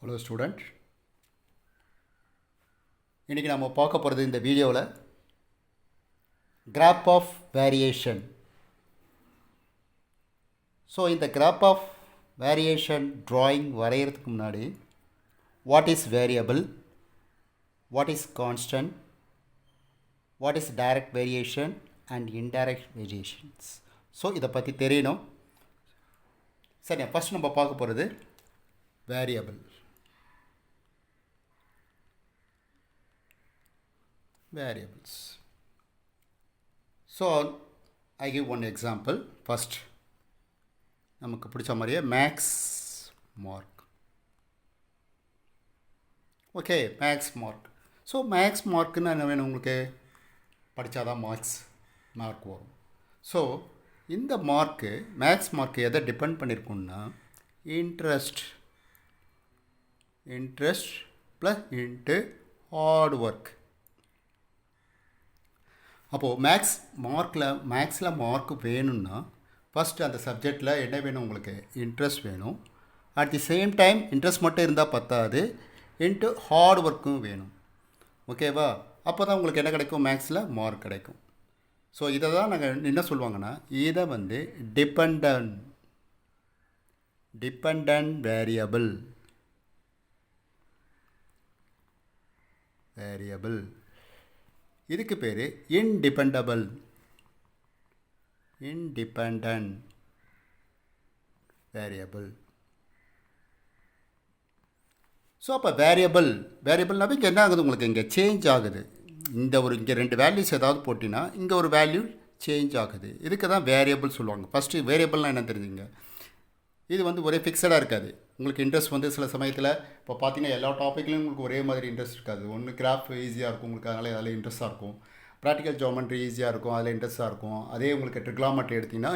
Hello student, இன்றைக்கி நம்ம பார்க்க போகிறது இந்த வீடியோவில் கிராப் ஆஃப் வேரியேஷன். ஸோ இந்த கிராப் ஆஃப் வேரியேஷன் ட்ராயிங் வரைகிறதுக்கு முன்னாடி what is variable, what is constant, what is direct variation and indirect variations, so இதை பற்றி தெரியணும். சரி, ஃபஸ்ட் நம்ம பார்க்க போகிறது variable. Variables. So I give one example. First நமக்கு பிடிச்ச மாதிரியே max mark. Okay, max mark. So max மார்க்குன்னு என்ன வேணும் உங்களுக்கு? படித்தாதான் மார்க் வரும். ஸோ இந்த மார்க்கு மேக்ஸ் மார்க்கு எதை டிபெண்ட் பண்ணியிருக்குன்னா interest plus into hard work. அப்போது மேக்ஸில் மார்க்கு வேணும்னா ஃபஸ்ட்டு அந்த சப்ஜெக்டில் என்ன வேணும் உங்களுக்கு? இன்ட்ரெஸ்ட் வேணும். At the same time interest மட்டும் இருந்தால் பத்தாது, இன்ட்டு ஹார்ட் ஒர்க்கும் வேணும். ஓகேவா? அப்போ தான் உங்களுக்கு என்ன கிடைக்கும்? மேக்ஸில் மார்க் கிடைக்கும். ஸோ இதை தான் நாங்கள் என்ன சொல்லுவாங்கன்னா, இதை வந்து டிபெண்டன்ட் வேரியபிள் இதுக்கு பேர் இன்டிபெண்டன்ட் வேரியபிள். ஸோ அப்போ வேரியபிள்னாவே இங்கே என்ன ஆகுது உங்களுக்கு? இங்கே சேஞ்ச் ஆகுது. இங்கே ரெண்டு வேல்யூஸ் ஏதாவது போட்டிங்கன்னா இங்கே ஒரு வேல்யூ சேஞ்ச் ஆகுது. இதுக்கு தான் வேரியபிள் சொல்லுவாங்க. ஃபஸ்ட்டு வேரியபிள்னால் என்ன தெரிஞ்சுங்க, இது வந்து ஒரே ஃபிக்ஸடாக இருக்காது. உங்களுக்கு இன்ட்ரெஸ்ட் வந்து சில சமயத்தில் இப்போ பார்த்தீங்கன்னா எல்லா டாப்பிக்லையும் உங்களுக்கு ஒரே மாதிரி இன்ட்ரெஸ்ட் இருக்காது. ஒன்று கிராஃப் ஈஸியாக இருக்கும் உங்களுக்கு, அதனால் அதில் இன்ட்ரெஸ்ட்டாக இருக்கும். ப்ராக்டிக்கல் ஜியோமெட்ரி ஈஸியாக இருக்கும், அதில் இன்ட்ரெஸ்ட்டாக இருக்கும். அதே உங்களுக்கு ட்ரிக்னாமெட்ரி எடுத்திங்கன்னா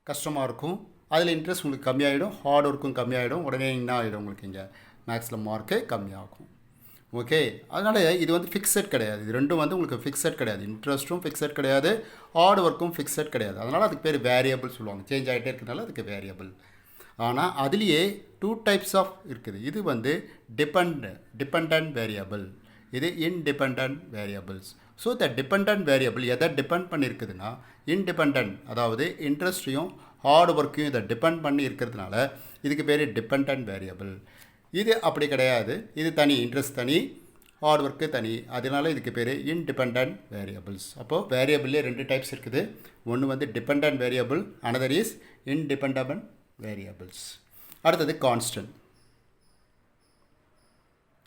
கஷ்டமாக இருக்கும், அதில் இன்ட்ரெஸ்ட் உங்களுக்கு கம்மியாகிடும். ஹார்ட் ஒர்க்கும் கம்மியாகிடும். உடனே என்ன ஆகிடும் உங்களுக்கு? இங்கே மேக்ஸில் மார்க்கே கம்மியாகும். ஓகே, அதனால் இது வந்து ஃபிக்ஸட் கிடையாது. இது ரெண்டும் வந்து உங்களுக்கு ஃபிக்ஸட் கிடையாது. இன்ட்ரெஸ்ட்டும் ஃபிக்ஸட் கிடையாது, ஹார்ட் ஒர்க்கும் ஃபிக்ஸட் கிடையாது. அதனால் அதுக்கு பேர் வேரியபிள் சொல்லுவாங்க. சேஞ்ச் ஆகிட்டே இருக்கிறதுனால அதுக்கு வேரியபிள். ஆனால் அதுலேயே 2 டைப்ஸ் ஆஃப் இருக்குது. இது வந்து டிபெண்டன்ட் வேரியபிள், இது இன்டிபெண்டன்ட் வேரியபிள்ஸ். ஸோ இந்த டிபெண்டன்ட் வேரியபிள் எதை டிபெண்ட் பண்ணியிருக்குதுன்னா இன்டிபெண்டன்ட், அதாவது இன்ட்ரெஸ்ட்டையும் ஹார்ட் ஒர்க்கையும் இதை டிபெண்ட் பண்ணி இருக்கிறதுனால இதுக்கு பேர் டிபெண்டன்ட் வேரியபிள். இது அப்படி கிடையாது, இது தனி, இன்ட்ரெஸ்ட் தனி, ஹார்ட் ஒர்க்கு தனி, அதனால இதுக்கு பேர் இன்டிபெண்டன்ட் வேரியபிள்ஸ். அப்போது வேரியபிள்லேயே 2 டைப்ஸ் இருக்குது. ஒன்று வந்து dependent variable, another is independent variables. அடுத்தது கான்ஸ்டன்ட்.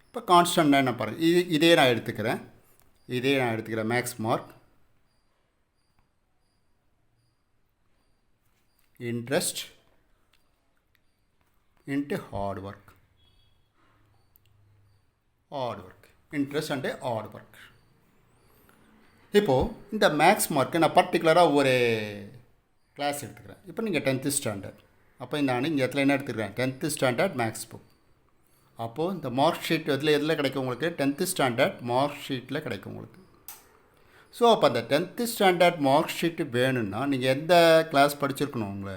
இப்போ கான்ஸ்டன்ட்னா என்ன பாருங்கள், இதே நான் எடுத்துக்கிறேன் max mark, interest into hard work, interest and hard work. இப்போது இந்த மேக்ஸ் மார்க்கு நான் பர்டிகுலராக ஒரு கிளாஸ் எடுத்துக்கிறேன். இப்போ நீங்கள் 10th ஸ்டாண்டர்ட், அப்போ நான் இங்கே இடத்துல என்ன எடுத்துக்கிறேன்? 10th standard maths book. அப்போது இந்த மார்க் ஷீட் எதில் கிடைக்கும் உங்களுக்கு? 10th ஸ்டாண்டர்ட் மார்க் ஷீட்டில் கிடைக்கும் உங்களுக்கு. ஸோ அப்போ அந்த 10th ஸ்டாண்டர்ட் மார்க் ஷீட்டு வேணும்னா நீங்கள் எந்த கிளாஸ் படிச்சிருக்கணும்? உங்களை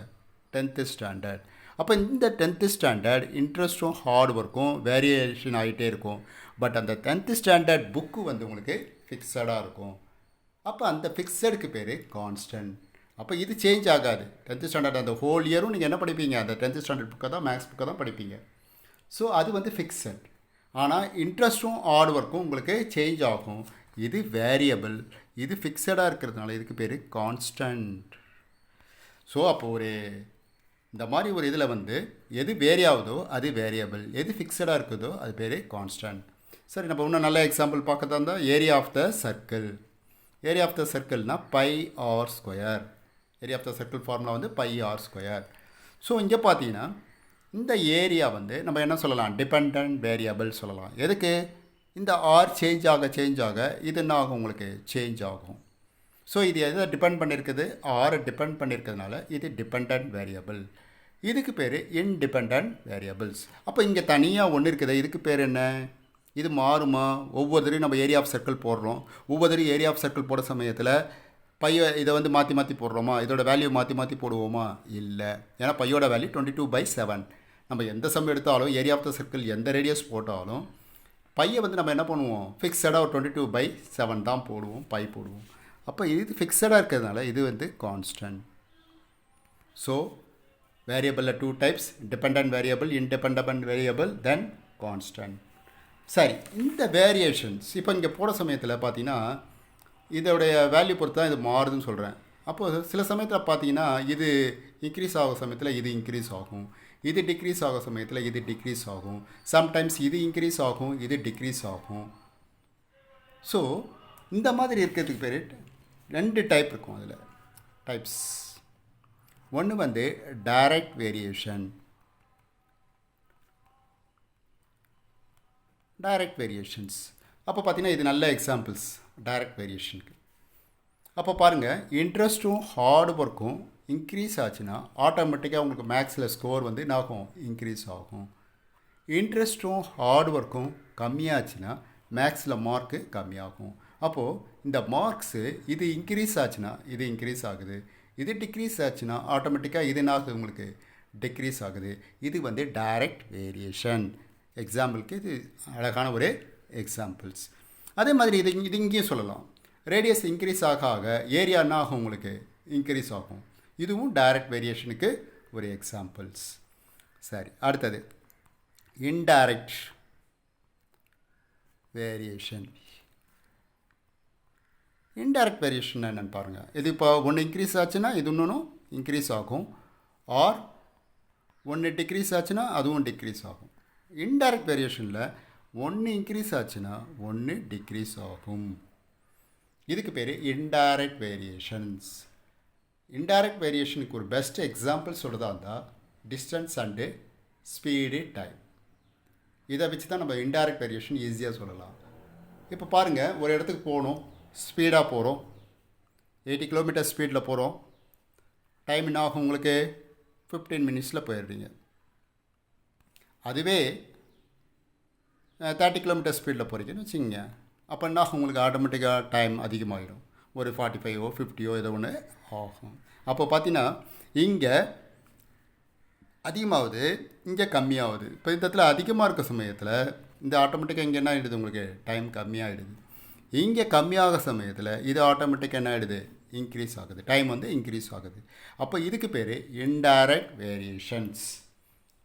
10th ஸ்டாண்டர்ட். அப்போ இந்த 10th ஸ்டாண்டர்ட் இன்ட்ரெஸ்ட்டும் ஹார்ட் ஒர்க்கும் வேரியேஷன் ஆகிட்டே இருக்கும். பட் அந்த 10th ஸ்டாண்டர்ட் புக்கு வந்து உங்களுக்கு ஃபிக்ஸடாக இருக்கும். அப்போ அந்த ஃபிக்ஸடுக்கு பேர் கான்ஸ்டன்ட். அப்போ இது சேஞ்ச் ஆகாது. 10th ஸ்டாண்டர்ட் அந்த ஹோல் இயரும் நீங்கள் என்ன படிப்பீங்க? அந்த 10th ஸ்டாண்டர்ட் புக்கை தான், மேக்ஸ் புக்கை தான் படிப்பீங்க. ஸோ அது வந்து ஃபிக்ஸட். ஆனால் இன்ட்ரெஸ்ட்டும் ஹார்ட் ஒர்க்கும் உங்களுக்கு சேஞ்ச் ஆகும். இது வேரியபிள், இது ஃபிக்ஸடாக இருக்கிறதுனால இதுக்கு பேர் கான்ஸ்டன்ட். ஸோ அப்போது இந்த மாதிரி ஒரு இதில் வந்து எது வேரி ஆகுதோ அது வேரியபிள், எது ஃபிக்ஸடாக இருக்குதோ அது பேர் கான்ஸ்டன்ட். சரி, நம்ம இன்னும் நல்ல எக்ஸாம்பிள் பார்க்கறதா இருந்தால் ஏரியா ஆஃப் த சர்க்கிள்னால் pi r square. Area of the circle formula வந்து பை ஆர் ஸ்கொயர். ஸோ இங்கே பார்த்தீங்கன்னா இந்த ஏரியா வந்து நம்ம என்ன சொல்லலாம்? டிபெண்டன்ட் வேரியபிள் சொல்லலாம். எதுக்கு? இந்த ஆர் சேஞ்ச் ஆக இது என்ன ஆகும் உங்களுக்கு? சேஞ்ச் ஆகும். ஸோ இது எதை டிபெண்ட் பண்ணியிருக்குது? ஆரை டிபெண்ட் பண்ணியிருக்கிறதுனால இது டிபெண்டன்ட் வேரியபிள். இதுக்கு பேர் இன்டிபெண்டன்ட் வேரியபிள்ஸ். அப்போ இங்கே தனியாக ஒன்று இருக்குது, இதுக்கு பேர் என்ன? இது மாறுமா? ஒவ்வொரு தடவையும் நம்ம ஏரியா ஆஃப் சர்க்கிள் போடுறோம். ஒவ்வொரு தடவையும் ஏரியா ஆஃப் சர்க்கிள் போட சமயத்தில் பையை இதை வந்து மாற்றி போடுறோமா? இதோட வேல்யூ மாற்றி போடுவோமா? இல்லை. ஏன்னா பையோட வேல்யூ 22/7. நம்ம எந்த சம் எடுத்தாலும் ஏரியா ஆஃப் த சர்க்கிள் எந்த ரேடியஸ் போட்டாலும் பையை வந்து நம்ம என்ன பண்ணுவோம், ஃபிக்ஸடாக ஒரு 22/7 தான் போடுவோம், பை போடுவோம். அப்போ இது ஃபிக்ஸடாக இருக்கிறதுனால இது வந்து கான்ஸ்டன்ட். ஸோ வேரியபிளில் 2 types, dependent variable, independent variable, then constant. சரி, இந்த வேரியேஷன்ஸ் இப்போ இங்கே போட சமயத்தில் பார்த்தீங்கன்னா இதோடைய வேல்யூ பொறுத்து தான் இது மாறுதுன்னு சொல்கிறேன். அப்போது சில சமயத்தில் பார்த்தீங்கன்னா இது இன்க்ரீஸ் ஆகும் சமயத்தில் இது இன்க்ரீஸ் ஆகும், இது டிக்ரீஸ் ஆகும் சமயத்தில் இது டிக்ரீஸ் ஆகும், சம்டைம்ஸ் இது இன்க்ரீஸ் ஆகும், இது டிக்ரீஸ் ஆகும். ஸோ இந்த மாதிரி இருக்கிறதுக்கு பேர் 2 டைப் இருக்கும். அதில் டைப்ஸ் ஒன்று வந்து டைரக்ட் வேரியேஷன். டைரக்ட் வேரியேஷன்ஸ் அப்போ பார்த்தீங்கன்னா இது நல்ல எக்ஸாம்பிள்ஸ் டைரக்ட் வேரியேஷனுக்கு. அப்போ பாருங்கள், இன்ட்ரெஸ்ட்டும் ஹார்ட் ஒர்க்கும் இன்க்ரீஸ் ஆச்சுன்னா ஆட்டோமேட்டிக்காக உங்களுக்கு மேக்ஸில் ஸ்கோர் வந்து என்னாகும், இன்க்ரீஸ் ஆகும். இன்ட்ரெஸ்ட்டும் ஹார்ட் ஒர்க்கும் கம்மியாச்சுன்னா மேக்ஸில் மார்க்கு கம்மியாகும். அப்போது இந்த மார்க்ஸு இது இன்க்ரீஸ் ஆச்சுன்னா இது இன்க்ரீஸ் ஆகுது, இது டிக்ரீஸ் ஆச்சுன்னா ஆட்டோமேட்டிக்காக இது என்ன ஆகுது, உங்களுக்கு டிக்ரீஸ் ஆகுது. இது வந்து டைரக்ட் வேரியேஷன். எக்ஸாம்பிளுக்கு இது அழகான ஒரு எக்ஸாம்பிள்ஸ். அதே மாதிரி இது இங்கேயும் சொல்லலாம். ரேடியஸ் இன்க்ரீஸ் ஆக ஆக ஏரியா என்ன ஆகும், உங்களுக்கு இன்க்ரீஸ் ஆகும். இதுவும் டைரக்ட் வேரியேஷனுக்கு ஒரு எக்ஸாம்பிள்ஸ். சரி, அடுத்தது இன்டைரக்ட் வேரியேஷன். இன்டைரக்ட் வேரியேஷன் என்னென்னு பாருங்கள். இது இப்போ ஒன்று இன்க்ரீஸ் ஆச்சுன்னா இது இன்னொன்றும் இன்க்ரீஸ் ஆகும், ஆர் ஒன்று டிக்ரீஸ் ஆச்சுன்னா அதுவும் டிக்ரீஸ் ஆகும். இன்டைரக்ட் வேரியேஷனில் ஒன்று இன்க்ரீஸ் ஆச்சுன்னா ஒன்று டிக்ரீஸ் ஆகும். இதுக்கு பேர் இன்டைரக்ட் வேரியேஷன்ஸ். இன்டைரக்ட் வேரியேஷனுக்கு ஒரு பெஸ்ட் எக்ஸாம்பிள் சொல்கிறதா இருந்தால் டிஸ்டன்ஸ் அண்டு ஸ்பீடு டைம். இதை வச்சு தான் நம்ம இன்டைரக்ட் வேரியேஷன் ஈஸியாக சொல்லலாம். இப்போ பாருங்கள், ஒரு இடத்துக்கு போகணும், ஸ்பீடாக போகிறோம், 80 km ஸ்பீடில் போகிறோம். டைம் என்ன ஆகும், உங்களுக்கு 15 minutesல போயிடுறீங்க. அதுவே 30 km ஸ்பீடில் போகிறீங்கன்னு வச்சுக்கோங்க. அப்போ என்ன ஆகும், உங்களுக்கு ஆட்டோமேட்டிக்காக டைம் அதிகமாகிடும், ஒரு 45 50 ஏதோ ஒன்று ஆகும். அப்போ பார்த்தீங்கன்னா இங்கே அதிகமாகுது, இங்கே கம்மியாகுது. இப்போ இந்த இடத்துல அதிகமாக இருக்க சமயத்தில் இந்த ஆட்டோமேட்டிக்காக இங்கே என்ன ஆகிடுது, உங்களுக்கு டைம் கம்மியாகிடுது. இங்கே கம்மியாக சமயத்தில் இது ஆட்டோமேட்டிக்காக என்ன ஆகிடுது, இன்க்ரீஸ் ஆகுது, டைம் வந்து இன்க்ரீஸ் ஆகுது. அப்போ இதுக்கு பேர் இன்டைரக்ட் வேரியேஷன்ஸ்.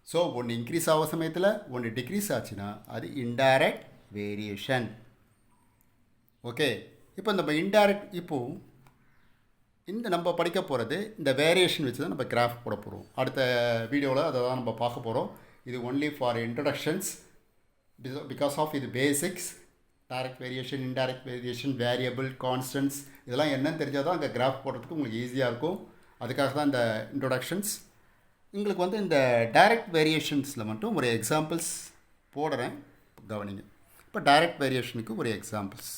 ஸோ ஒன்று இன்க்ரீஸ் ஆகிற சமயத்தில் ஒன்று டிக்ரீஸ் ஆச்சுன்னா அது இன்டைரக்ட் வேரியேஷன். ஓகே, இப்போ நம்ம இன்டைரக்ட் இப்போது இந்த நம்ம படிக்க போகிறது இந்த வேரியேஷன் வச்சு தான் நம்ம கிராஃப் போட போகிறோம். அடுத்த வீடியோவில் அதை தான் நம்ம பார்க்க போகிறோம். இது only for introductions, because of இது basics. Direct variation, indirect variation, variable, constants இதெல்லாம் என்னன்னு தெரிஞ்சால் தான் அங்கே கிராஃப் போடுறதுக்கு உங்களுக்கு ஈஸியாக இருக்கும். அதுக்காக தான் இந்த இன்ட்ரொடக்ஷன்ஸ். உங்களுக்கு வந்து இந்த டைரக்ட் வேரியேஷன்ஸில் மட்டும் ஒரு எக்ஸாம்பிள்ஸ் போடுறேன், கவனிங்க. இப்போ டைரக்ட் வேரியேஷனுக்கு ஒரு எக்ஸாம்பிள்ஸ்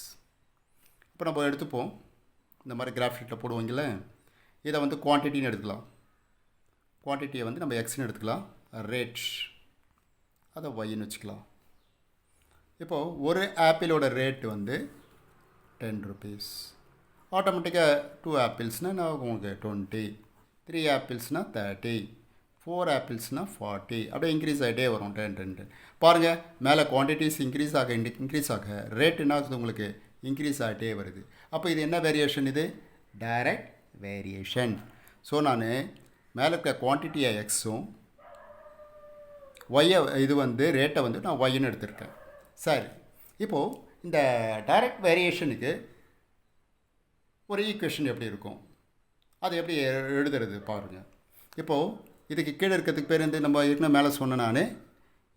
இப்போ நம்ம எடுத்துப்போம். இந்த மாதிரி கிராஃப் ஷீட்டில் போடுவீங்கள, இதை வந்து குவான்டிட்டின்னு எடுத்துக்கலாம். குவான்டிட்டியை வந்து நம்ம எக்ஸ்ன்னு எடுத்துக்கலாம், ரேட் அதை ஒய்ன்னு வச்சுக்கலாம். இப்போது ஒரு ஆப்பிளோட ரேட்டு வந்து 10 rupees. ஆட்டோமேட்டிக்காக 2 ஆப்பிள்ஸ்னால் நான் உங்களுக்கு 20, 3 ஆப்பிள்ஸ்னால் 30, 4 ஆப்பிள்ஸ்னால் 40, அப்படியே இன்க்ரீஸ் ஆகிட்டே வரும் 10 10 10. பாருங்கள், மேலே குவான்டிட்டிஸ் இன்க்ரீஸ் ஆக ரேட் என்ன ஆகுது, உங்களுக்கு இன்க்ரீஸ் ஆகிட்டே வருது. அப்போ இது என்ன வேரியேஷன், இது டைரக்ட் வேரியேஷன். ஸோ நான் மேலே இருக்க குவான்டிட்டியை எக்ஸும் ஒய்யை இது வந்து ரேட்டை வந்து நான் ஒய்ன்னு எடுத்திருக்கேன். சரி, இப்போது இந்த டைரக்ட் வேரியேஷனுக்கு ஒரு ஈக்குவேஷன் எப்படி இருக்கும், அது எப்படி எழுதுறது பாருங்கள். இப்போது இதுக்கு கீழே இருக்கிறதுக்கு பேர் வந்து நம்ம ஏற்கனவே மேலே சொன்ன நான்,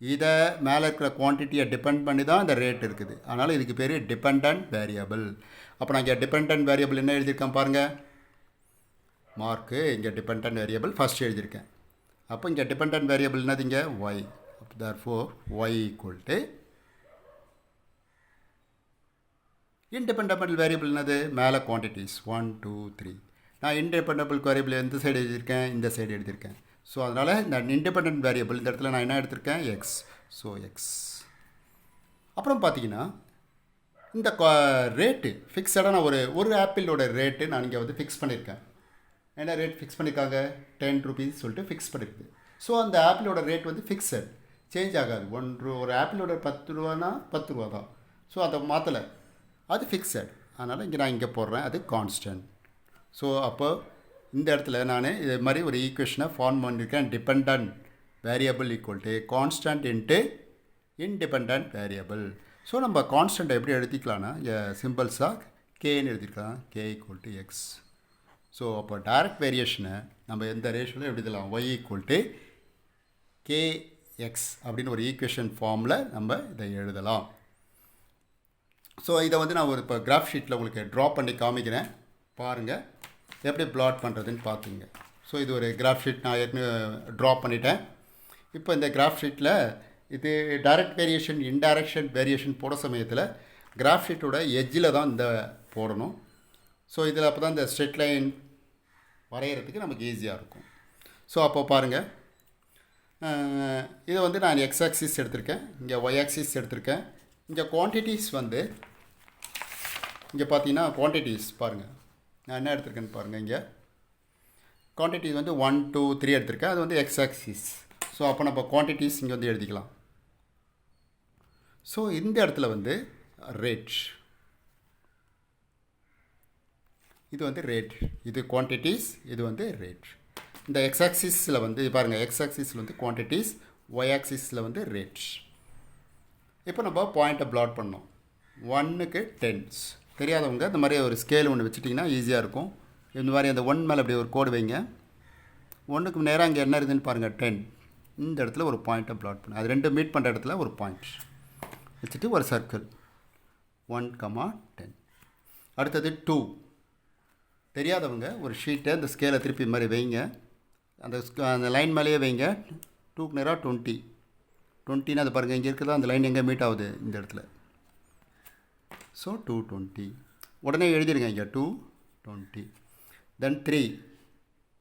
இதை மேலே இருக்கிற குவான்டிட்டியை டிபெண்ட் பண்ணி தான் இந்த ரேட் இருக்குது. அதனால் இதுக்கு பேர் டிபெண்டன்ட் வேரியபிள். அப்போ நான் இங்கே டிபெண்டன்ட் வேரியபிள் என்ன எழுதியிருக்கேன் பாருங்கள், மார்க்கு. இங்கே டிபெண்டன்ட் வேரியபிள் ஃபஸ்ட் எழுதியிருக்கேன். அப்போ இங்கே டிபெண்டன்ட் வேரியபிள் என்னது, இங்கே y. therefore y equal to independable variable என்னது, மேலே குவான்டிட்டிஸ் 1 2 3. நான் இன்டிபெண்டபிள் வேரியபிள் எந்த சைடு எழுதியிருக்கேன், இந்த சைடு எழுதியிருக்கேன். ஸோ அதனால் இந்த இன்டிபெண்டன்ட் வேரியபிள் இந்த இடத்துல நான் என்ன எடுத்திருக்கேன், எக்ஸ். So X. அப்புறம் பார்த்தீங்கன்னா இந்த ரேட்டு ஃபிக்ஸடாக நான் ஒரு ஆப்பிளோட ரேட்டு நான் இங்கே வந்து ஃபிக்ஸ் பண்ணியிருக்கேன். என்ன ரேட் ஃபிக்ஸ் பண்ணியிருக்காங்க, 10 rupees சொல்லிட்டு ஃபிக்ஸ் பண்ணியிருக்கு. ஸோ அந்த ஆப்பிளோட ரேட் வந்து ஃபிக்ஸட், சேஞ்ச் ஆகாது. ஒரு ஆப்பிளோட 10 ரூபானா 10 ரூபா தான். ஸோ அதை மாற்றலை, அது ஃபிக்ஸட். அதனால் இங்கே நான் இங்கே போடுறேன், அது கான்ஸ்டன்ட். ஸோ அப்போ இந்த இடத்துல நான் இது மாதிரி ஒரு ஈக்குவேஷனை ஃபார்ம் பண்ணியிருக்கேன். Depend variable equal to constant into இன்டிபெண்ட் variable. So நம்ம கான்ஸ்டன்ட்டை எப்படி எழுதிக்கலாம்னா சிம்பிள்ஸாக கேன்னு எழுதிக்கலாம், K equal to X. So அப்போ டைரக்ட் வேரியேஷனை நம்ம எந்த ரேஷியோவில் எழுதலாம், ஒய் ஈக்குவல் டு கேஎக்ஸ் அப்படின்னு ஒரு ஈக்குவேஷன் ஃபார்மில் நம்ம இதை எழுதலாம். ஸோ இதை வந்து நான் ஒரு இப்போ கிராஃப் ஷீட்டில் உங்களுக்கு ட்ரா பண்ணி காமிக்கிறேன், பாருங்கள் எப்படி பிளாட் பண்ணுறதுன்னு பார்த்துங்க. ஸோ இது ஒரு கிராஃப் ஷீட் நான் ஏற்கனவே ட்ரா பண்ணிட்டேன். இப்போ இந்த கிராஃப் ஷீட்டில் இது டைரக்ட் வேரியேஷன் இன்டைரக்ஷன் வேரியேஷன் போட சமயத்தில் கிராஃப் ஷீட்டோட எட்ஜில் தான் இந்த போடணும். ஸோ இதில் அப்போ தான் இந்த ஸ்ட்ரெயிட் லைன் வரைகிறதுக்கு நமக்கு ஈஸியாக இருக்கும். ஸோ அப்போ பாருங்கள், இதை வந்து நான் எக்ஸ் ஆக்சிஸ் எடுத்திருக்கேன், இங்கே ஒய் ஆக்சிஸ் எடுத்திருக்கேன். இங்கே குவான்டிட்டிஸ் வந்து இங்கே பார்த்தீங்கன்னா குவான்டிட்டிஸ் பாருங்கள், நான் என்ன எடுத்திருக்கேன்னு பாருங்கள். இங்கே குவான்டிட்டிஸ் வந்து 1 2 3 எடுத்திருக்கேன், அது வந்து எக்ஸ் ஆக்சிஸ். ஸோ அப்போ நம்ம குவான்டிட்டிஸ் இங்கே வந்து எழுதிக்கலாம். ஸோ இந்த இடத்துல வந்து ரேட், இது வந்து ரேட், இது குவான்டிட்டிஸ், இது வந்து ரேட். இந்த எக்ஸ் ஆக்சிஸில் வந்து பாருங்கள், எக்ஸ் ஆக்சிஸில் வந்து குவான்டிட்டிஸ், ஒய் ஆக்சிஸில் வந்து ரேட். இப்போ நம்ம பாயிண்ட்டை பிளாட் பண்ணோம். 1க்கு 10 தெரியாதவங்க இந்த மாதிரி ஒரு ஸ்கேல் ஒன்று வச்சுட்டிங்கன்னா ஈஸியாக இருக்கும். இந்த மாதிரி அந்த 1 மேலே அப்படி ஒரு கோடு வைங்க. 1க்கு நேராக அங்கே என்ன இருக்குதுன்னு பாருங்கள், 10. இந்த இடத்துல ஒரு பாயிண்ட்டை பிளாட் பண்ணு, அது ரெண்டு மீட் பண்ணுற இடத்துல ஒரு பாயிண்ட் வச்சுட்டு ஒரு சர்க்கிள் 1, 10. அடுத்தது 2. தெரியாதவங்க ஒரு ஷீட்டை அந்த ஸ்கேலை திருப்பி மாதிரி வைங்க, அந்த லைன் மேலேயே வைங்க. 2க்கு நேராக 20. 20னா அது பாருங்கள், இங்கே இருக்குதா அந்த லைன் எங்கே மீட் ஆகுது, இந்த இடத்துல. ஸோ 220 உடனே எழுதிடுங்க இங்கே 220. தென் 3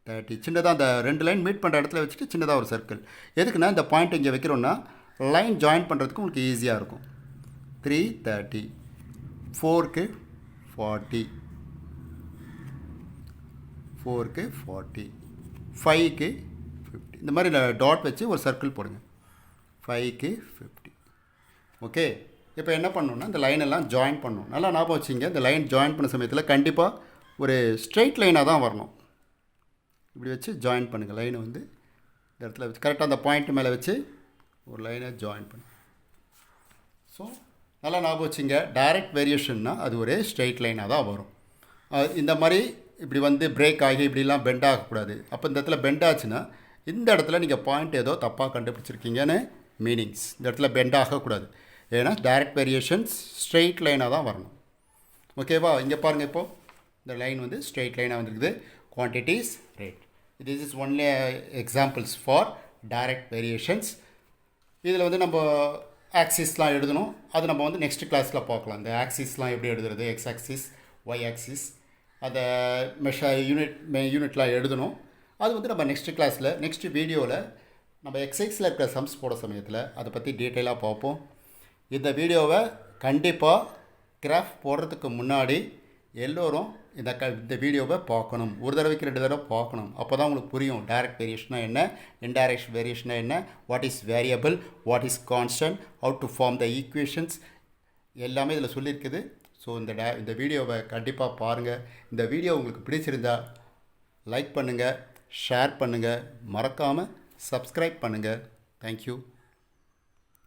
30. சின்னதாக அந்த ரெண்டு லைன் மீட் பண்ணுற இடத்துல வச்சுட்டு சின்னதாக ஒரு சர்க்கிள். எதுக்குன்னா இந்த பாயிண்ட் இங்கே வைக்கிறோன்னா லைன் ஜாயின் பண்ணுறதுக்கு உங்களுக்கு ஈஸியாக இருக்கும். 330. 4க்கு 40. 4க்கு 40. 5க்கு 50. இந்த மாதிரி டாட் வச்சு ஒரு சர்க்கிள் போடுங்க. 5க்கு 50. ஓகே, இப்போ என்ன பண்ணணுன்னா இந்த லைனெல்லாம் ஜாயின் பண்ணணும். நல்லா ஞாபகம் வச்சுங்க, இந்த லைன் ஜாயின் பண்ண சமயத்தில் கண்டிப்பாக ஒரு ஸ்ட்ரெயிட் லைனாக தான் வரணும். இப்படி வச்சு ஜாயின் பண்ணுங்கள். லைனை வந்து இந்த இடத்துல வச்சு கரெக்டாக அந்த பாயிண்ட் மேலே வச்சு ஒரு லைனை ஜாயின் பண்ணுங்கள். ஸோ நல்லா ஞாபகம் வச்சுங்க, டைரக்ட் வேரியேஷன்னா அது ஒரு ஸ்ட்ரெயிட் லைனாக தான் வரும். இந்த மாதிரி இப்படி வந்து பிரேக் ஆகி இப்படிலாம் பெண்ட் ஆகக்கூடாது. அப்போ இந்த இடத்துல பெண்ட் ஆச்சுன்னா இந்த இடத்துல நீங்கள் பாயிண்ட் ஏதோ தப்பாக கண்டுபிடிச்சிருக்கீங்கன்னு மீனிங்ஸ். இந்த இடத்துல பெண்ட் ஆகக்கூடாது, ஏன்னா டைரக்ட் வேரியேஷன்ஸ் ஸ்ட்ரெயிட் லைனாக தான் வரணும். ஓகேவா? இங்கே பாருங்கள், இப்போது இந்த லைன் வந்து ஸ்ட்ரெயிட் லைனாக வந்துருக்குது. Quantities, rate. This is only examples for direct variations. இதில் வந்து நம்ம ஆக்சிஸ்லாம் எழுதணும், அது நம்ம வந்து நெக்ஸ்ட் கிளாஸில் பார்க்கலாம். இந்த ஆக்சிஸ்லாம் எப்படி எழுதுறது, எக்ஸ் ஆக்சிஸ், ஒய் ஆக்சிஸ், அதை யூனிட்லாம் எழுதணும். அது வந்து நம்ம நெக்ஸ்ட் கிளாஸில் நெக்ஸ்ட் வீடியோவில் நம்ம எக்ஸைஸில் இருக்கிற சம்ஸ் போட சமயத்தில் அதை பற்றி டீட்டெயிலாக பார்ப்போம். இந்த வீடியோவை கண்டிப்பாக கிராஃப் போடுறதுக்கு முன்னாடி எல்லோரும் இந்த வீடியோவை பார்க்கணும். ஒரு தடவைக்கு 2 தடவை பார்க்கணும். அப்போ தான் உங்களுக்கு புரியும் டைரக்ட் வேரியேஷனாக என்ன, இன்டைரக்ட் வேரியேஷனாக என்ன, what is variable, what is constant, how to form the equations, எல்லாமே இதில் சொல்லியிருக்குது. ஸோ இந்த வீடியோவை கண்டிப்பாக பாருங்கள். இந்த வீடியோ உங்களுக்கு பிடிச்சிருந்தால் லைக் பண்ணுங்கள், ஷேர் பண்ணுங்கள், மறக்காமல் சப்ஸ்கிரைப் பண்ணுங்கள். தேங்க்யூ.